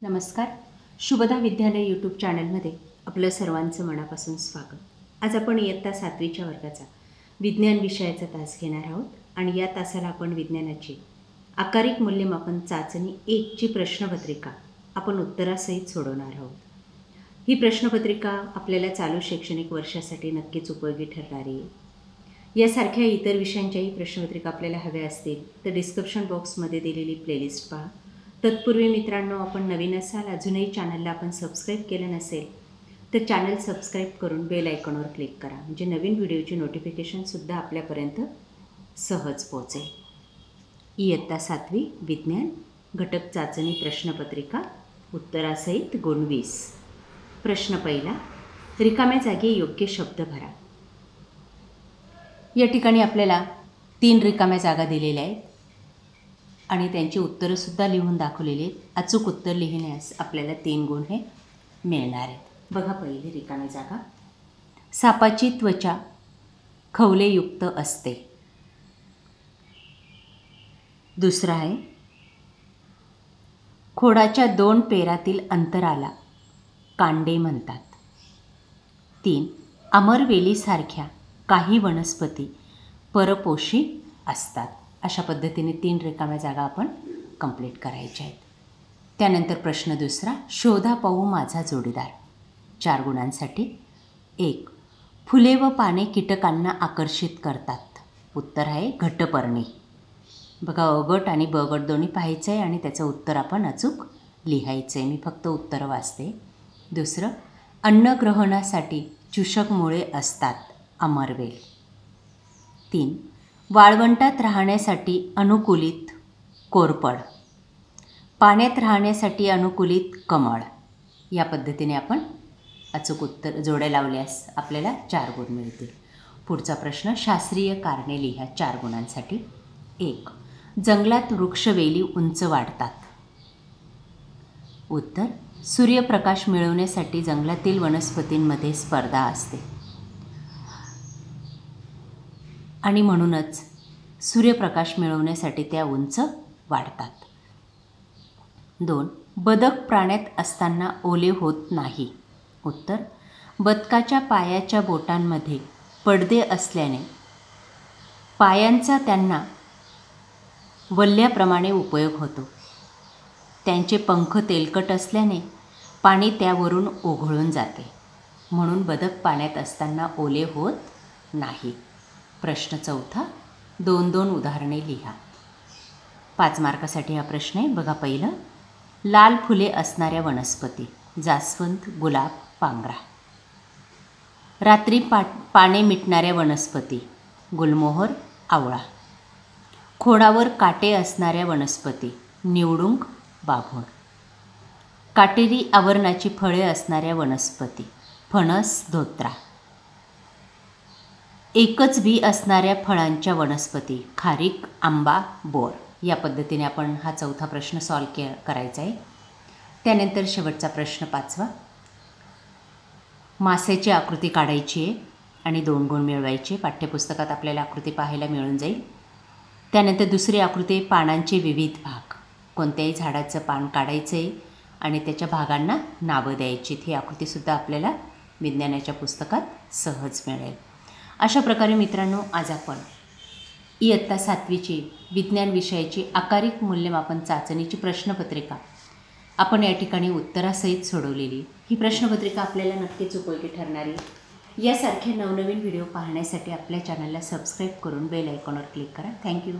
नमस्कार. शुभदा विद्यालय यूट्यूब चॅनलमध्ये आपलं सर्वांचं मनापासून स्वागत. आज आपण इयत्ता 7वीच्या वर्गाचा विज्ञान विषयाचा तास घेणार आहोत आणि या तासाला आपण विज्ञानाची आकारिक मूल्यमापन चाचणी 1ची प्रश्नपत्रिका आपण उत्तरासहित सोडवणार आहोत. ही प्रश्नपत्रिका आपल्याला चालू शैक्षणिक वर्षासाठी नक्कीच उपयोगी ठरणारी आहे. यासारख्या इतर विषयांच्याही प्रश्नपत्रिका आपल्याला हव्या असतील तर डिस्क्रिप्शन बॉक्समध्ये दिलेली प्लेलिस्ट पहा. तत्पूर्वी मित्रांनो, आपण नवीन असाल, अजूनही चॅनलला आपण सबस्क्राईब केलं नसेल तर चॅनल सबस्क्राईब करून बेल आयकॉनवर क्लिक करा, म्हणजे नवीन व्हिडिओची नोटिफिकेशनसुद्धा आपल्यापर्यंत सहज पोहोचेल. इयत्ता 7वी विज्ञान घटक चाचणी प्रश्नपत्रिका उत्तरासहित गुण 20. प्रश्न पहिला, रिकाम्या जागी योग्य शब्द भरा. या ठिकाणी आपल्याला 3 रिकाम्या जागा दिलेल्या आहेत आणि त्यांची उत्तरंसुद्धा लिहून दाखवलेली आहेत. अचूक उत्तर लिहिण्यास आपल्याला 3 गुण हे मिळणार आहेत. बघा, पहिली रिकामी जागा, सापाची त्वचा खवलेयुक्त असते. दुसरा आहे, खोडाच्या 2 पेरातील अंतराला कांडे म्हणतात. 3, अमरवेलीसारख्या काही वनस्पती परपोषी असतात. अशा पद्धतीने 3 रिकाम्या जागा आपण कंप्लीट करायच्या आहेत. त्यानंतर प्रश्न दुसरा, शोधा पाहू माझा जोडीदार. 4 गुणांसाठी. 1, फुले व पाने कीटकांना आकर्षित करतात. उत्तर आहे घटपर्णी. बघा, अ गट आणि ब गट दोन्ही पाहायचं आहे आणि त्याचं उत्तर आपण अचूक लिहायचं आहे. मी फक्त उत्तर वाचते. दुसरं, अन्नग्रहणासाठी चूषक मुळे असतात. अमरवेल. 3, वाळवंटात राहण्यासाठी अनुकूलित कोरपड, पाण्यात राहण्यासाठी अनुकूलित कमळ. या पद्धतीने आपण अचूक उत्तर जोड्या लावल्यास आपल्याला 4 गुण मिळतील. पुढचा प्रश्न, शास्त्रीय कारणे लिहा. 4 गुणांसाठी. 1, जंगलात वृक्षवेली उंच वाढतात. उत्तर, सूर्यप्रकाश मिळवण्यासाठी जंगलातील वनस्पतींमध्ये स्पर्धा असते आणि म्हणूनच सूर्यप्रकाश मिळवण्यासाठी त्या उंच वाढतात. 2, बदक प्राण्यात असताना ओले होत नाही. उत्तर, बदकाच्या पायाच्या बोटांमध्ये पडदे असल्याने पायांचा त्यांना वल्ल्याप्रमाणे उपयोग होतो. त्यांचे पंख तेलकट असल्याने पाणी त्यावरून ओघळून जाते, म्हणून बदक पाण्यात असताना ओले होत नाही. प्रश्न चौथा, 2-2 उदाहरणे लिहा. 5 मार्कासाठी हा प्रश्न आहे. बघा, पहिलं, लाल फुले असणाऱ्या वनस्पती. जास्वंद, गुलाब, पांगरा. रात्री पाने मिटणाऱ्या वनस्पती. गुलमोहर, आवळा. खोडावर काटे असणाऱ्या वनस्पती. निवडुंग, बाभूळ. काटेरी आवरणाची फळे असणाऱ्या वनस्पती. फणस, धोत्रा. एकच बी असणाऱ्या फळांच्या वनस्पती. खारीक, आंबा, बोर. या पद्धतीने आपण हा चौथा प्रश्न सॉल्व करायचा आहे. त्यानंतर शेवटचा प्रश्न 5वा, मासेची आकृती काढायची आहे आणि 2 गुण मिळवायचे. पाठ्यपुस्तकात आपल्याला आकृती पाहायला मिळून जाईल. त्यानंतर दुसरी आकृती, पानांचे विविध भाग. कोणत्याही झाडाचं पान काढायचं आहे आणि त्याच्या भागांना नावं द्यायची. ही आकृतीसुद्धा आपल्याला विज्ञानाच्या पुस्तकात सहज मिळेल. अशा प्रकारे मित्रांनो, आज आपण इयत्ता 7वीची विज्ञान विषयाची आकारिक मूल्यमापन चाचणीची प्रश्नपत्रिका आपण या ठिकाणी उत्तरासहित सोडवलेली. ही प्रश्नपत्रिका आपल्याला नक्कीच उपयोगी ठरणारी. यासारखे नवनवीन व्हिडिओ पाहण्यासाठी आपल्या चॅनलला सबस्क्राईब करून बेल आयकॉनवर क्लिक करा. थँक्यू.